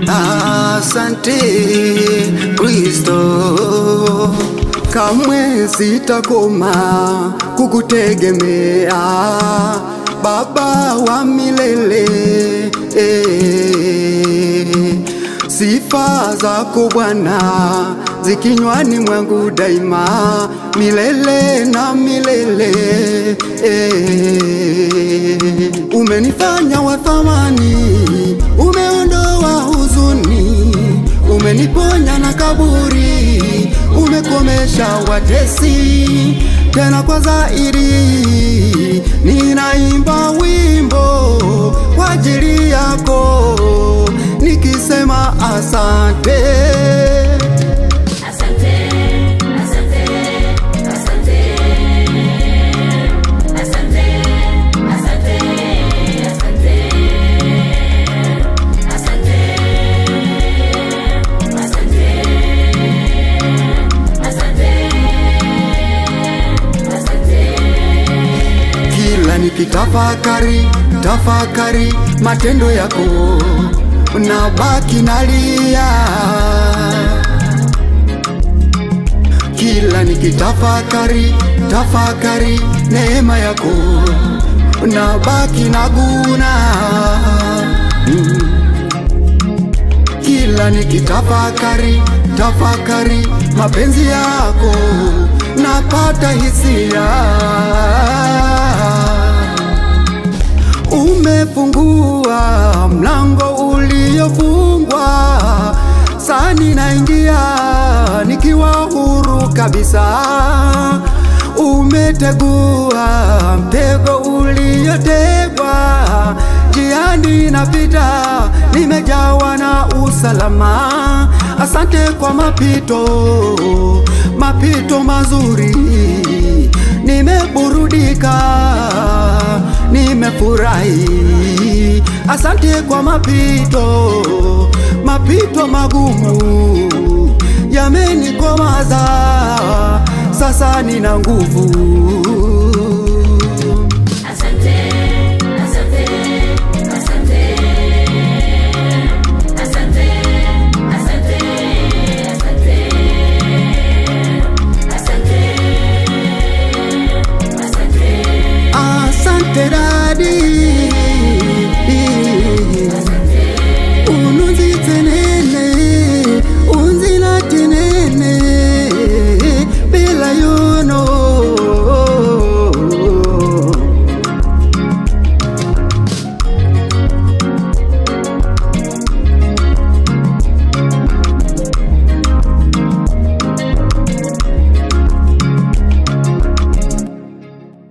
Asante Kristo, kamwe sitakoma kukutegemea, Baba wa milele. Sifa zako Bwana zikinywani mwangu daima, milele na milele. Umenifanya wa thamani, umeondoa huzuni, umeniponya na kaburi, umekomesha watesi. Tena kwa zaidi ninaimba wimbo kwa ajili yako, nikisema asante. Nikitafakari matendo yako, nabaki nalia. Kila nikitafakari neema yako, nabaki naguna. Kila nikitafakari mapenzi yako, napata hisia. Umefungua mlango uliofungwa, sasa ninaingia nikiwa huru kabisa. Umetegua mtego uliotegwa, njiani napita nimejawa na usalama. Asante kwa mapito mazuri, nimeburudika, nimefurahi. Asante kwa mapito magumu, yamenikomaza, sasa nina nguvu.